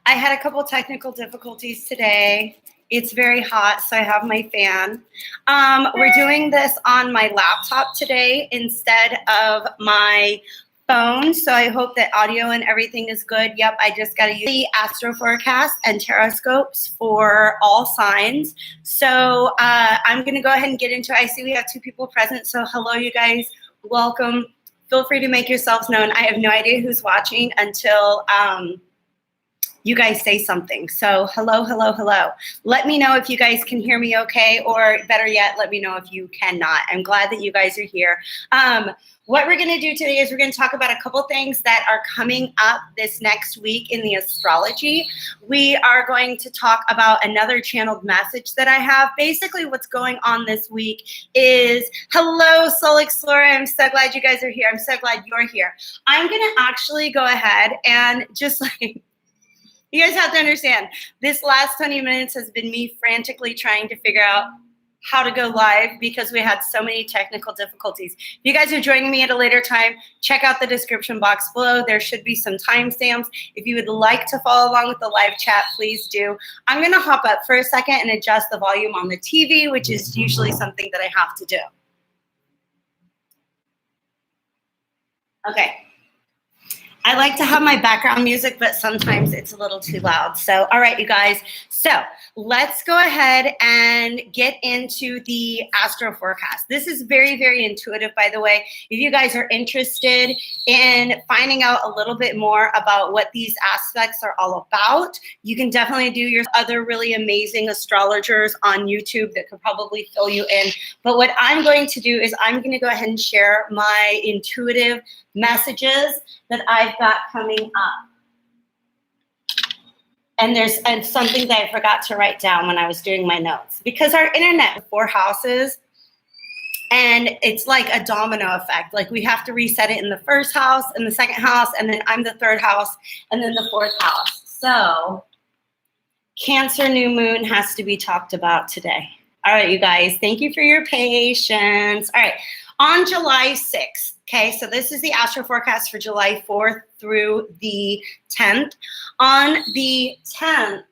I had a couple technical difficulties today. It's very hot, so I have my fan. We're doing this on my laptop today instead of my phone, so I hope that audio and everything is good. Yep, I just got to use the AstroForecast and Tarotscopes for all signs. So I'm going to go ahead and get into it. I see we have 2 people present, so hello, you guys. Welcome. Feel free to make yourselves known. I have no idea who's watching until you guys say something. So hello, hello, hello. Let me know if you guys can hear me okay, or better yet, let me know if you cannot. I'm glad that you guys are here. What we're gonna do today is we're gonna talk about a couple things that are coming up this next week in the astrology. We are going to talk about another channeled message that I have. Basically what's going on this week is, hello, Soul Explorer. I'm so glad you guys are here. I'm so glad you're here. I'm gonna actually go ahead and just like, you guys have to understand, this last 20 minutes has been me frantically trying to figure out how to go live because we had so many technical difficulties. If you guys are joining me at a later time, check out the description box below. There should be some timestamps. If you would like to follow along with the live chat, please do. I'm gonna hop up for a second and adjust the volume on the TV, which is usually something that I have to do. Okay. I like to have my background music, but sometimes it's a little too loud. So, all right, you guys. So let's go ahead and get into the astro forecast. This is very, very intuitive, by the way. If you guys are interested in finding out a little bit more about what these aspects are all about, you can definitely do your other really amazing astrologers on YouTube that could probably fill you in. But what I'm going to do is I'm going to go ahead and share my intuitive messages that I've got coming up. And there's something that I forgot to write down when I was doing my notes, because our internet with 4 houses, and it's like a domino effect. Like we have to reset it in the first house and the second house, and then I'm the 3rd house, and then the 4th house. So Cancer new moon has to be talked about today. All right, you guys, thank you for your patience. All right, on July 6th, okay, so this is the astro forecast for July 4th through the 10th. On the 10th,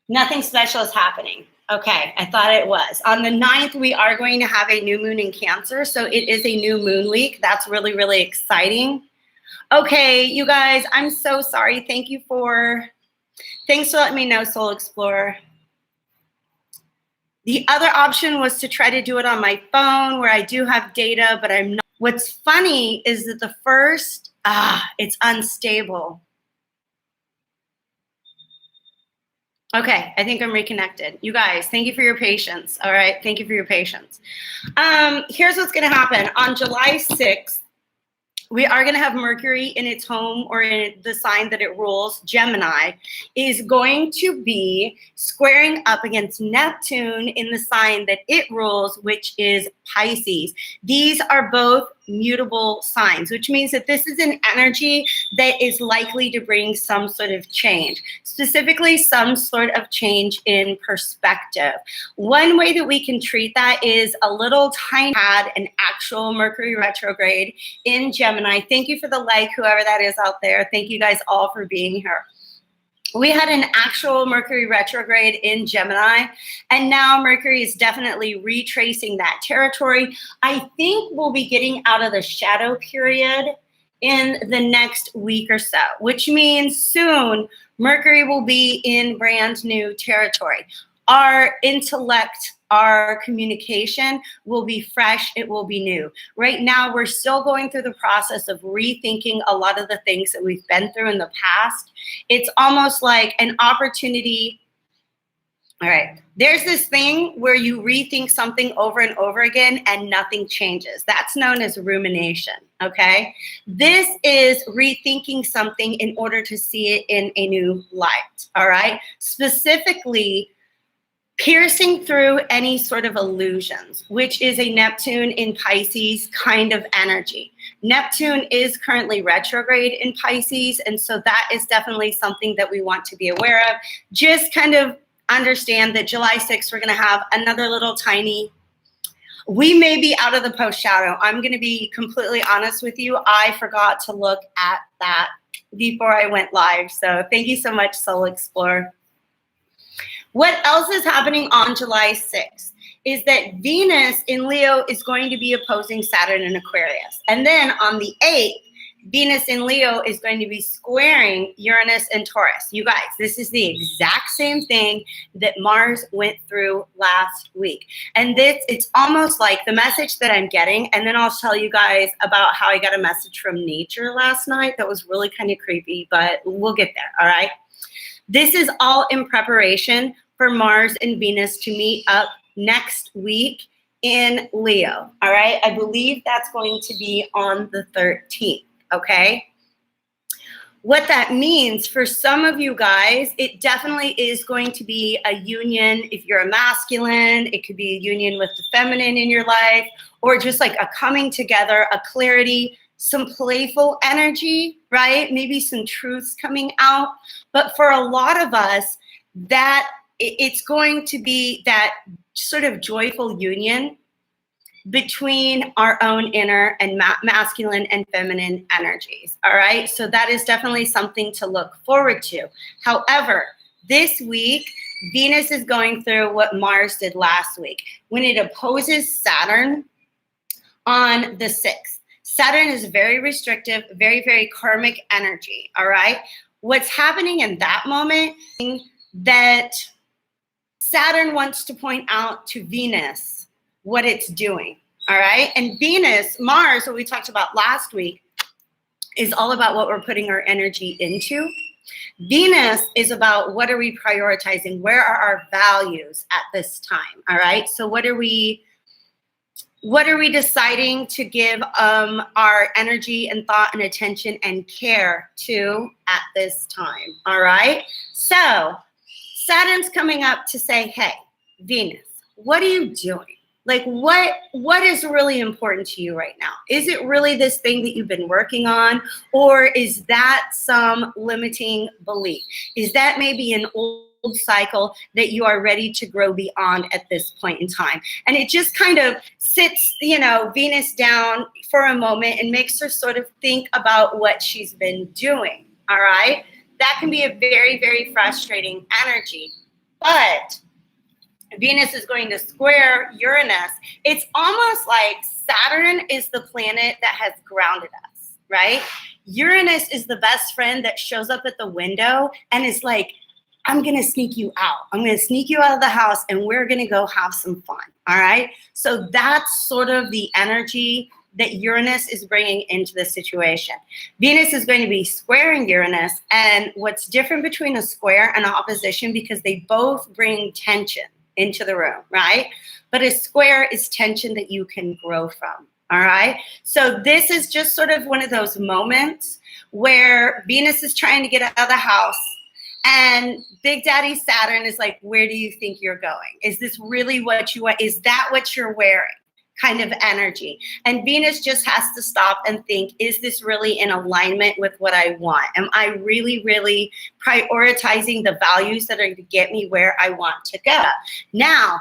nothing special is happening. Okay, I thought it was. On the 9th, we are going to have a new moon in Cancer, so it is a new moon week. That's really, really exciting. Okay, you guys, I'm so sorry. Thanks for letting me know, Soul Explorer. The other option was to try to do it on my phone where I do have data, but I'm not. What's funny is that the first, it's unstable. Okay, I think I'm reconnected. You guys, thank you for your patience. All right, thank you for your patience. Here's what's gonna happen. On July 6th, we are going to have Mercury in its home, or in the sign that it rules, Gemini, is going to be squaring up against Neptune in the sign that it rules, which is Pisces. These are both mutable signs, which means that this is an energy that is likely to bring some sort of change, specifically some sort of change in perspective. One way that we can treat that is a little tiny, had an actual Mercury retrograde in Gemini. Thank you for the like, whoever that is out there. Thank you guys all for being here. We had an actual Mercury retrograde in Gemini, and now Mercury is definitely retracing that territory. I think we'll be getting out of the shadow period in the next week or so, which means soon Mercury will be in brand new territory. Our intellect, our communication will be fresh, it will be new. Right now, we're still going through the process of rethinking a lot of the things that we've been through in the past. It's almost like an opportunity. All right, there's this thing where you rethink something over and over again and nothing changes. That's known as rumination, okay? This is rethinking something in order to see it in a new light, all right? Specifically, piercing through any sort of illusions, which is a Neptune in Pisces kind of energy. Neptune is currently retrograde in Pisces, and so that is definitely something that we want to be aware of. Just kind of understand that July 6th, we're going to have another little tiny We may be out of the post shadow. I'm going to be completely honest with you. I forgot to look at that before I went live. So thank you so much, Soul Explorer. What else is happening on July 6th is that Venus in Leo is going to be opposing Saturn in Aquarius. And then on the 8th, Venus in Leo is going to be squaring Uranus and Taurus. You guys, this is the exact same thing that Mars went through last week. And it's almost like the message that I'm getting, and then I'll tell you guys about how I got a message from nature last night that was really kind of creepy, but we'll get there, all right? This is all in preparation for Mars and Venus to meet up next week in Leo, all right? I believe that's going to be on the 13th. Okay. What that means for some of you guys, it definitely is going to be a union. If you're a masculine, it could be a union with the feminine in your life, or just like a coming together, a clarity, some playful energy, right? Maybe some truths coming out. But for a lot of us, that it's going to be that sort of joyful union between our own inner and masculine and feminine energies, all right? So that is definitely something to look forward to. However, this week, Venus is going through what Mars did last week when it opposes Saturn on the 6th. Saturn is very restrictive, very, very karmic energy, all right? What's happening in that moment is that Saturn wants to point out to Venus what it's doing, all right? And Venus, Mars, what we talked about last week, is all about what we're putting our energy into. Venus is about what are we prioritizing? Where are our values at this time, all right? So what are we deciding to give our energy and thought and attention and care to at this time, all right? So Saturn's coming up to say, hey, Venus, what are you doing? Like, what is really important to you right now? Is it really this thing that you've been working on? Or is that some limiting belief? Is that maybe an old cycle that you are ready to grow beyond at this point in time? And it just kind of sits, Venus down for a moment and makes her sort of think about what she's been doing, all right? That can be a very, very frustrating energy. But Venus is going to square Uranus. It's almost like Saturn is the planet that has grounded us, right? Uranus is the best friend that shows up at the window and is like, I'm going to sneak you out. I'm going to sneak you out of the house and we're going to go have some fun, all right? So that's sort of the energy that Uranus is bringing into the situation. Venus is going to be squaring Uranus, and what's different between a square and an opposition, because they both bring tension into the room, right? But a square is tension that you can grow from, all right? So this is just sort of one of those moments where Venus is trying to get out of the house and Big Daddy Saturn is like, where do you think you're going? Is this really what you want? Is that what you're wearing? Kind of energy. And Venus just has to stop and think, is this really in alignment with what I want? Am I really, really prioritizing the values that are going to get me where I want to go? Now,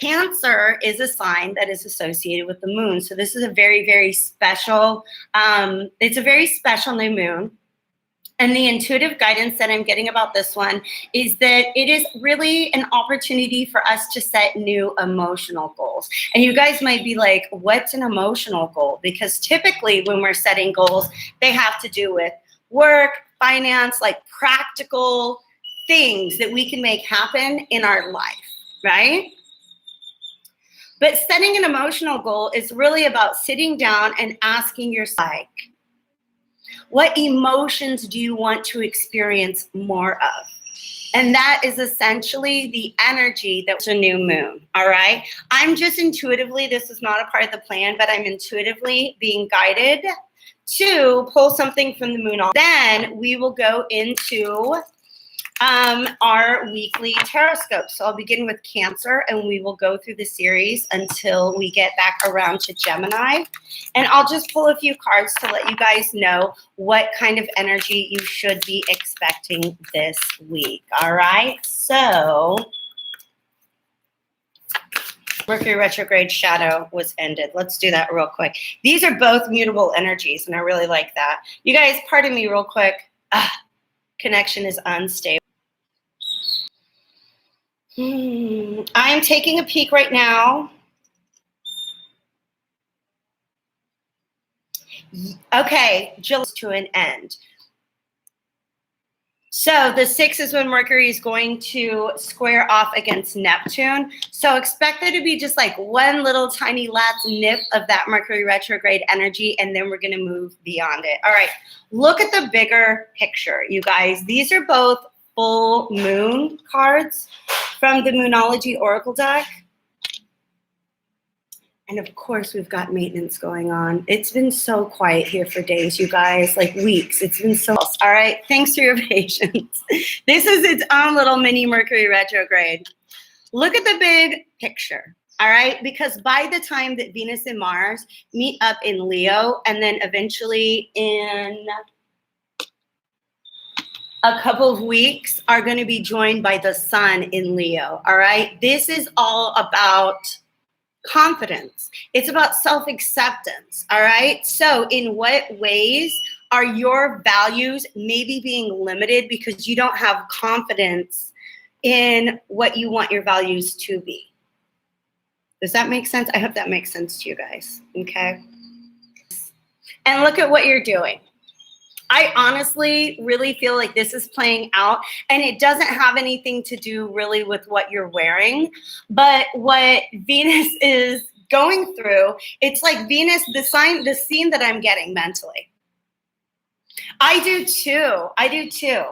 Cancer is a sign that is associated with the moon. So this is a very, very special, it's a very special new moon. And the intuitive guidance that I'm getting about this one is that it is really an opportunity for us to set new emotional goals. And you guys might be like, what's an emotional goal? Because typically when we're setting goals, they have to do with work, finance, like practical things that we can make happen in our life, right? But setting an emotional goal is really about sitting down and asking yourself, what emotions do you want to experience more of? And that is essentially the energy that's a new moon, all right? I'm just intuitively, this is not a part of the plan, but I'm intuitively being guided to pull something from the moon. Then we will go into our weekly Tarotscopes. So I'll begin with Cancer, and we will go through the series until we get back around to Gemini. And I'll just pull a few cards to let you guys know what kind of energy you should be expecting this week. All right, so Mercury retrograde shadow was ended. Let's do that real quick. These are both mutable energies, and I really like that. You guys, pardon me real quick. Connection is unstable. I'm taking a peek right now. Okay, July to an end. So the 6th is when Mercury is going to square off against Neptune. So expect there to be just like one little tiny last nip of that Mercury retrograde energy, and then we're going to move beyond it. All right, look at the bigger picture, you guys. These are both full moon cards from the Moonology Oracle deck. And of course, we've got maintenance going on. It's been so quiet here for days, you guys, like weeks. It's been so, all right, thanks for your patience. This is its own little mini Mercury retrograde. Look at the big picture, all right? Because by the time that Venus and Mars meet up in Leo, and then eventually in a couple of weeks are going to be joined by the Sun in Leo, all right? This is all about confidence. It's about self-acceptance, all right? So in what ways are your values maybe being limited because you don't have confidence in what you want your values to be? Does that make sense? I hope that makes sense to you guys, okay? And look at what you're doing. I honestly really feel like this is playing out, and it doesn't have anything to do really with what you're wearing, but what Venus is going through, it's like Venus, the scene that I'm getting mentally. I do too. I do too.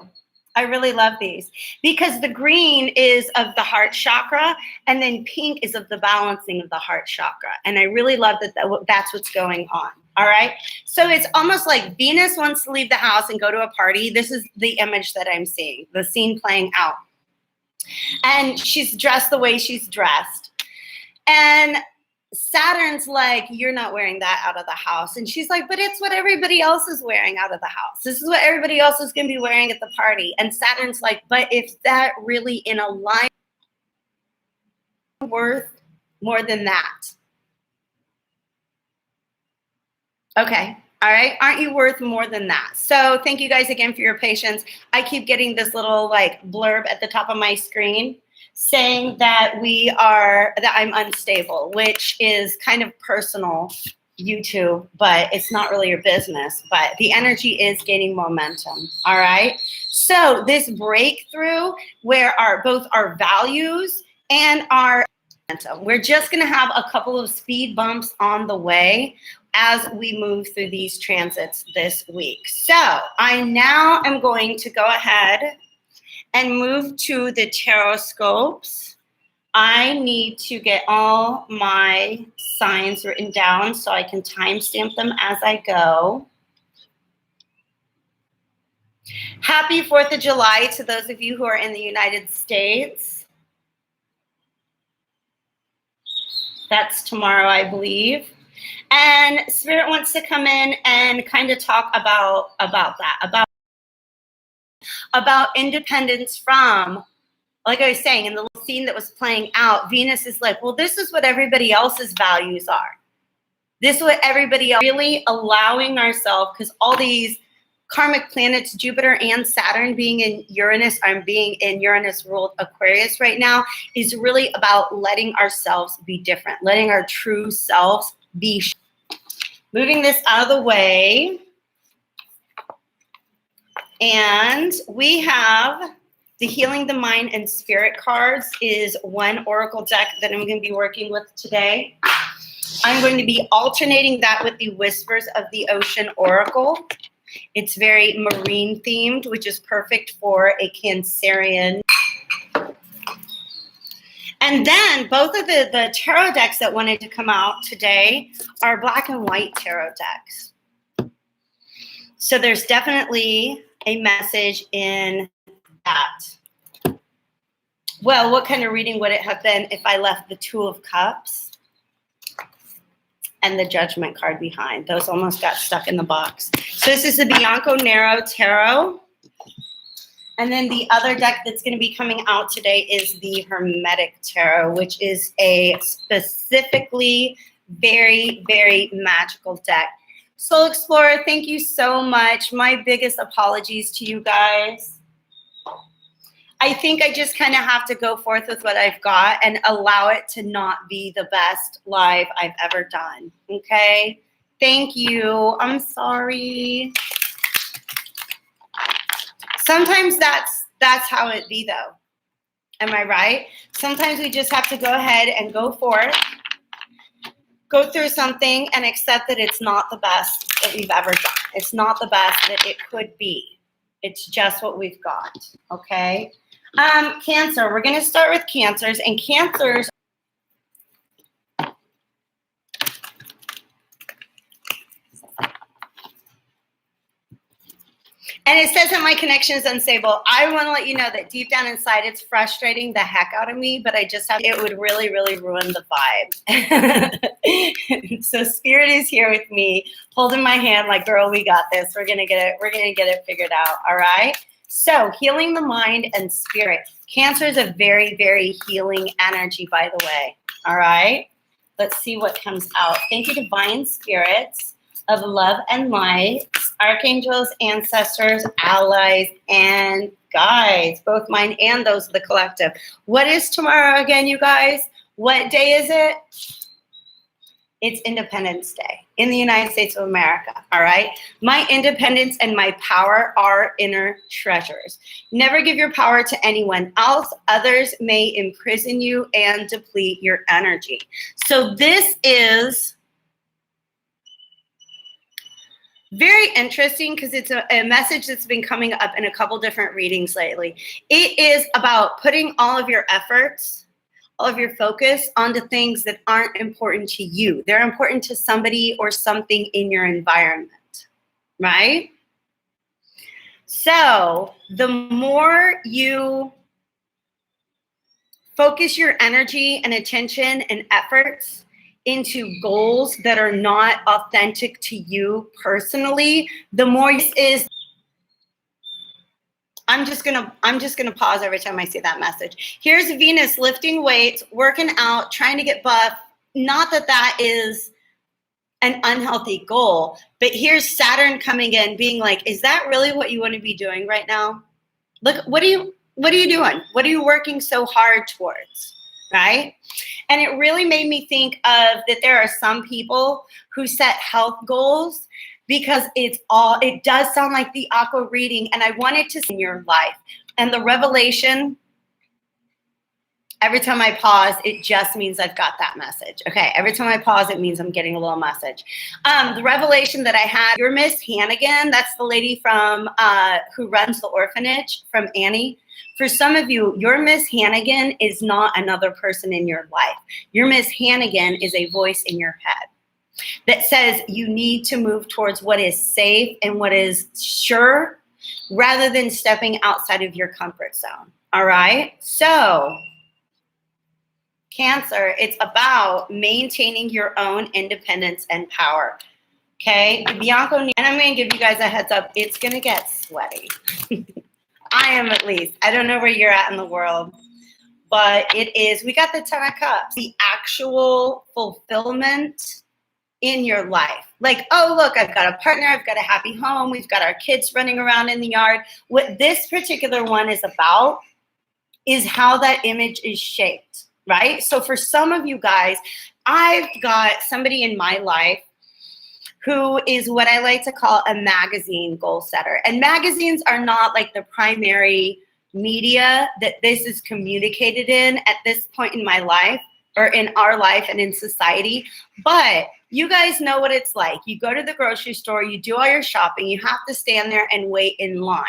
I really love these because the green is of the heart chakra, and then pink is of the balancing of the heart chakra. And I really love that that's what's going on. All right. So it's almost like Venus wants to leave the house and go to a party. This is the image that I'm seeing, the scene playing out. And she's dressed the way she's dressed. And Saturn's like, you're not wearing that out of the house. And she's like, but it's what everybody else is wearing out of the house. This is what everybody else is going to be wearing at the party. And Saturn's like, but if that really in a line worth more than that? Okay. All right. Aren't you worth more than that? So thank you guys again for your patience. I keep getting this little like blurb at the top of my screen saying that I'm unstable, which is kind of personal YouTube, but it's not really your business. But the energy is gaining momentum. All right. So this breakthrough where both our values and our momentum, we're just going to have a couple of speed bumps on the way as we move through these transits this week. So I now am going to go ahead and move to the Tarotscopes. I need to get all my signs written down so I can timestamp them as I go. Happy 4th of July to those of you who are in the United States. That's tomorrow, I believe. And Spirit wants to come in and kind of talk about that, about independence from, like I was saying, in the little scene that was playing out, Venus is like, well, this is what everybody else's values are. This is what everybody else, really allowing ourselves, because all these karmic planets, Jupiter and Saturn being in Uranus, I'm being in Uranus ruled Aquarius right now, is really about letting ourselves be different, letting our true selves be. Moving this out of the way. And we have the Healing the Mind and Spirit cards is one oracle deck that I'm going to be working with today. I'm going to be alternating that with the Whispers of the Ocean Oracle. It's very marine themed, which is perfect for a Cancerian. And then both of the tarot decks that wanted to come out today are black and white tarot decks. So there's definitely a message in that. Well, what kind of reading would it have been if I left the Two of Cups and the Judgment card behind? Those almost got stuck in the box. So this is the Bianco Nero Tarot. And then the other deck that's going to be coming out today is the Hermetic Tarot, which is a specifically very, very magical deck. Soul Explorer, thank you so much. My biggest apologies to you guys. I think I just kind of have to go forth with what I've got and allow it to not be the best live I've ever done, okay? Thank you. I'm sorry. Sometimes that's how it be, though. Am I right? Sometimes we just have to go ahead and go forth, go through something and accept that it's not the best that we've ever done. It's not the best that it could be. It's just what we've got, okay? Cancer, we're going to start with Cancers, and Cancers and it says that my connection is unstable. I want to let you know that deep down inside, it's frustrating the heck out of me, but I just have, it would really, really ruin the vibe. So Spirit is here with me, holding my hand like, girl, we got this. We're going to get it. We're going to get it figured out. All right. So healing the mind and spirit. Cancer is a very, very healing energy, by the way. All right. Let's see what comes out. Thank you, divine spirits of love and light, archangels, ancestors, allies, and guides, both mine and those of the collective. What is tomorrow again, you guys? What day is it? It's Independence Day in the United States of America, all right? My independence and my power are inner treasures. Never give your power to anyone else. Others may imprison you and deplete your energy. So this is very interesting because it's a message that's been coming up in a couple different readings lately. It is about putting all of your efforts, all of your focus onto things that aren't important to you. They're important to somebody or something in your environment, right? So the more you focus your energy and attention and efforts into goals that are not authentic to you personally, the more is. I'm just gonna pause every time I see that message. Here's Venus lifting weights, working out, trying to get buff. Not that that is an unhealthy goal, but here's Saturn coming in, being like, is that really what you want to be doing right now? Look, what are you doing? What are you working so hard towards? Right? And it really made me think of that there are some people who set health goals because it does sound like the aqua reading, and I wanted to see in your life. And the revelation, every time I pause, it just means I've got that message. Okay, every time I pause, it means I'm getting a little message. The revelation that I had, your Miss Hannigan, that's the lady from who runs the orphanage from Annie. For some of you, your Miss Hannigan is not another person in your life. Your Miss Hannigan is a voice in your head that says you need to move towards what is safe and what is sure rather than stepping outside of your comfort zone. All right? So, Cancer, it's about maintaining your own independence and power. Okay? Bianco, and I'm going to give you guys a heads up. It's going to get sweaty. I am, at least. I don't know where you're at in the world, but it is. We got the 10 of Cups, the actual fulfillment in your life. Like, oh, look, I've got a partner. I've got a happy home. We've got our kids running around in the yard. What this particular one is about is how that image is shaped, right? So for some of you guys, I've got somebody in my life who is what I like to call a magazine goal setter. And magazines are not like the primary media that this is communicated in at this point in my life or in our life and in society. But you guys know what it's like. You go to the grocery store, you do all your shopping, you have to stand there and wait in line,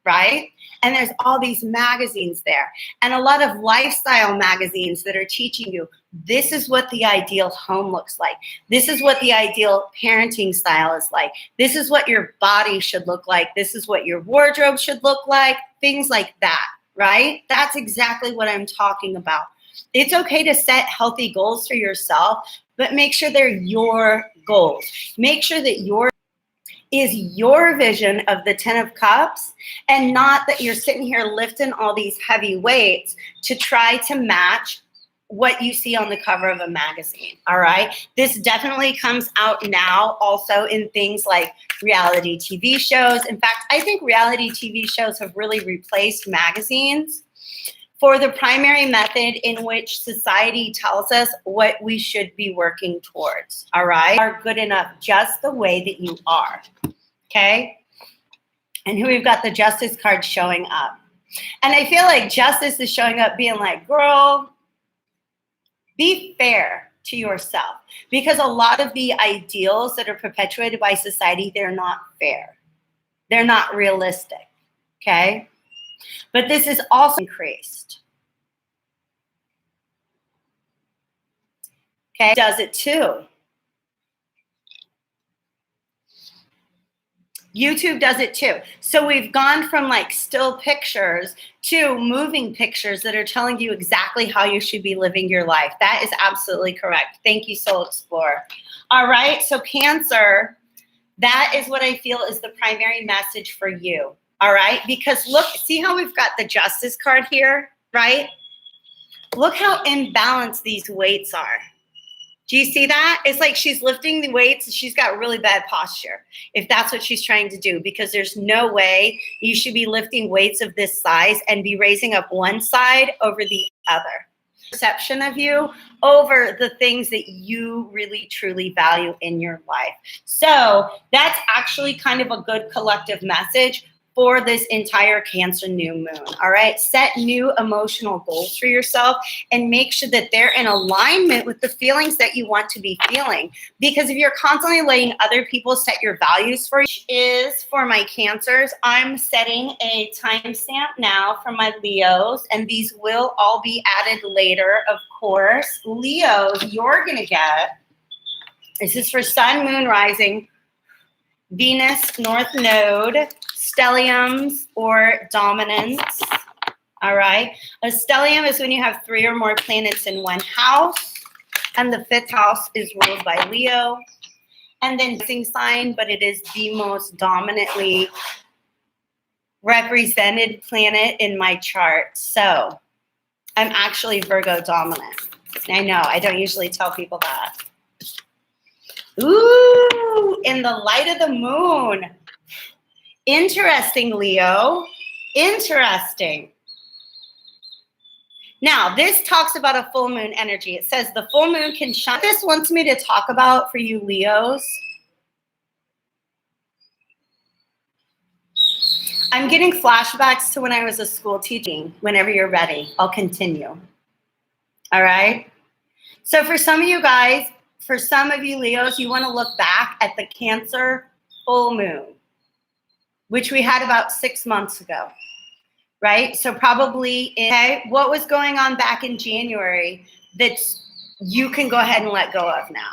right? And there's all these magazines there and a lot of lifestyle magazines that are teaching you this is what the ideal home looks like. This is what the ideal parenting style is like. This is what your body should look like. This is what your wardrobe should look like. Things like that, right? That's exactly what I'm talking about. It's okay to set healthy goals for yourself, but make sure they're your goals. Make sure that is your vision of the 10 of Cups, and not that you're sitting here lifting all these heavy weights to try to match what you see on the cover of a magazine, all right? This definitely comes out now also in things like reality TV shows. In fact, I think reality TV shows have really replaced magazines for the primary method in which society tells us what we should be working towards, all right? Are good enough just the way that you are, okay? And here we've got the Justice card showing up. And I feel like Justice is showing up being like, girl, be fair to yourself, because a lot of the ideals that are perpetuated by society, they're not fair. They're not realistic, okay? But this is also increased. Okay, does it too. YouTube does it too. So we've gone from like still pictures to moving pictures that are telling you exactly how you should be living your life. That is absolutely correct. Thank you, Soul Explorer. All right, so Cancer, that is what I feel is the primary message for you. All right, because look, see how we've got the Justice card here, right? Look how imbalanced these weights are. Do you see that? It's like she's lifting the weights. She's got really bad posture if that's what she's trying to do, because there's no way you should be lifting weights of this size and be raising up one side over the other. Perception of you over the things that you really truly value in your life. So that's actually kind of a good collective message for this entire Cancer new moon, all right? Set new emotional goals for yourself and make sure that they're in alignment with the feelings that you want to be feeling. Because if you're constantly letting other people set your values for you, which is for my Cancers, I'm setting a timestamp now for my Leos, and these will all be added later, of course. Leos, you're gonna get, this is for Sun, Moon, Rising, Venus, North Node, stelliums or dominance, all right? A stellium is when you have 3 or more planets in one house, and the 5th house is ruled by Leo. And then rising sign, but it is the most dominantly represented planet in my chart. So I'm actually Virgo dominant. I know, I don't usually tell people that. Ooh, in the light of the moon. Interesting, Leo. Interesting. Now, this talks about a full moon energy. It says the full moon can shine. What this wants me to talk about for you Leos, I'm getting flashbacks to when I was a school teaching. Whenever you're ready, I'll continue. All right? So for some of you guys, for some of you Leos, you want to look back at the Cancer full moon, which we had about 6 months ago, right? So probably, okay, what was going on back in January that you can go ahead and let go of now,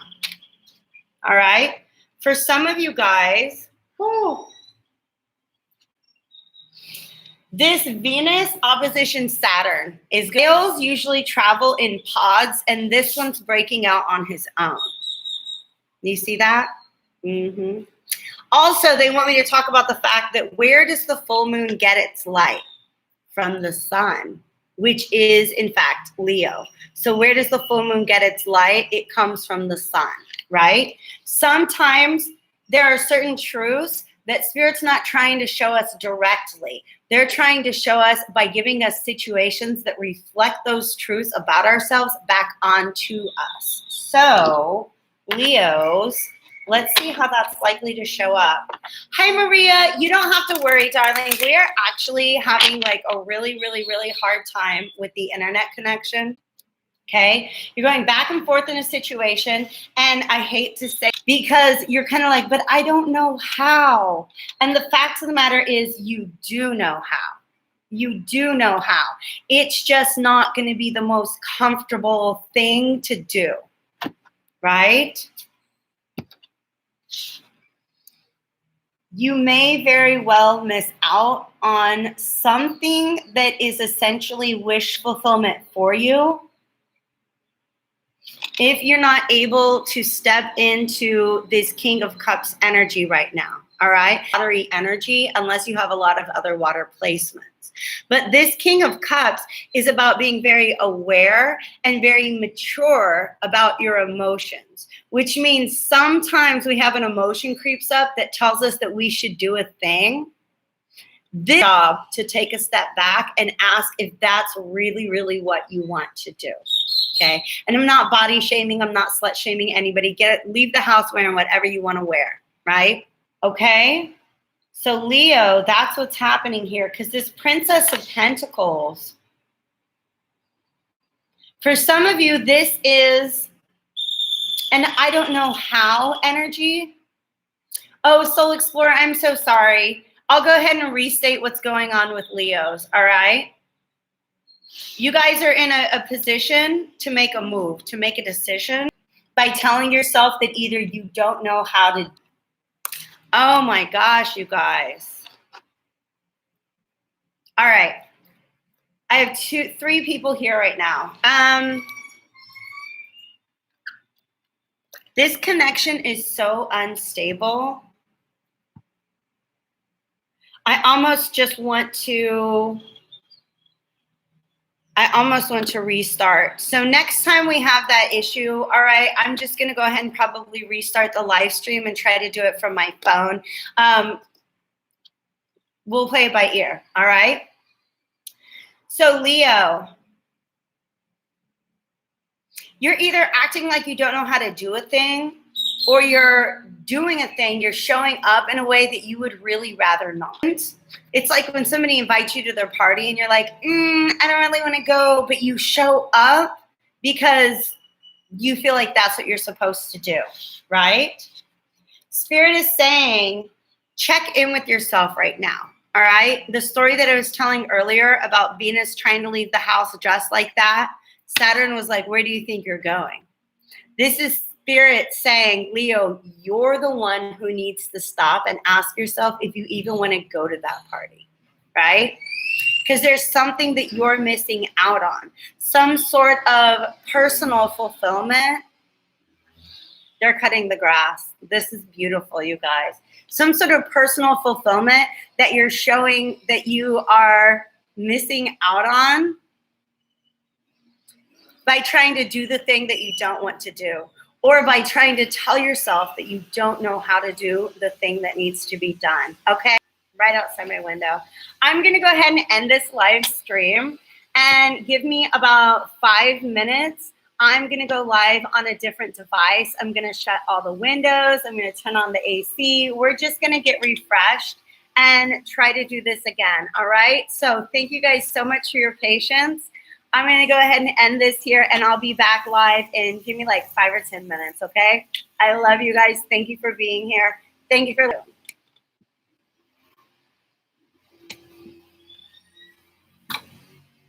all right? For some of you guys, whew, this Venus opposition Saturn is, Leos usually travel in pods, and this one's breaking out on his own. You see that? Mm-hmm. Also, they want me to talk about the fact that where does the full moon get its light? From the sun, which is, in fact, Leo. So where does the full moon get its light? It comes from the sun, right? Sometimes there are certain truths that Spirit's not trying to show us directly. They're trying to show us by giving us situations that reflect those truths about ourselves back onto us. So, Leos, let's see how that's likely to show up. Hi, Maria. You don't have to worry, darling. We are actually having like a really, really, really hard time with the internet connection. Okay? You're going back and forth in a situation, and I hate to say, because you're kind of like, but I don't know how. And the fact of the matter is you do know how. You do know how. It's just not going to be the most comfortable thing to do, right? You may very well miss out on something that is essentially wish fulfillment for you if you're not able to step into this King of Cups energy right now, all right? Watery energy, unless you have a lot of other water placements. But this King of Cups is about being very aware and very mature about your emotions, which means sometimes we have an emotion creeps up that tells us that we should do a thing. This job to take a step back and ask if that's really, really what you want to do. Okay. And I'm not body shaming. I'm not slut shaming anybody. Leave the house wearing whatever you want to wear. Right. Okay. So Leo, that's what's happening here. Because this Princess of Pentacles, for some of you, this is, and I don't know how energy. Oh, Soul Explorer, I'm so sorry. I'll go ahead and restate what's going on with Leos, all right? You guys are in a position to make a move, to make a decision by telling yourself that either you don't know how to. Oh my gosh, you guys. All right. I have 3 people here right now. This connection is so unstable. I almost want to restart. So next time we have that issue, all right, I'm just going to go ahead and probably restart the live stream and try to do it from my phone. We'll play it by ear, all right? So Leo, you're either acting like you don't know how to do a thing, or you're doing a thing, you're showing up in a way that you would really rather not. It's like when somebody invites you to their party and you're like, I don't really want to go, but you show up because you feel like that's what you're supposed to do, right? Spirit is saying, check in with yourself right now, all right? The story that I was telling earlier about Venus trying to leave the house dressed like that, Saturn was like, where do you think you're going? This is Spirit saying, Leo, you're the one who needs to stop and ask yourself if you even want to go to that party, right? Because there's something that you're missing out on. Some sort of personal fulfillment. They're cutting the grass. This is beautiful, you guys. Some sort of personal fulfillment that you're showing that you are missing out on by trying to do the thing that you don't want to do, or by trying to tell yourself that you don't know how to do the thing that needs to be done, okay? Right outside my window. I'm gonna go ahead and end this live stream and give me about 5 minutes. I'm gonna go live on a different device. I'm gonna shut all the windows. I'm gonna turn on the AC. We're just gonna get refreshed and try to do this again, all right? So thank you guys so much for your patience. I'm going to go ahead and end this here, and I'll be back live in, give me like 5 or 10 minutes, okay? I love you guys. Thank you for being here. Thank you for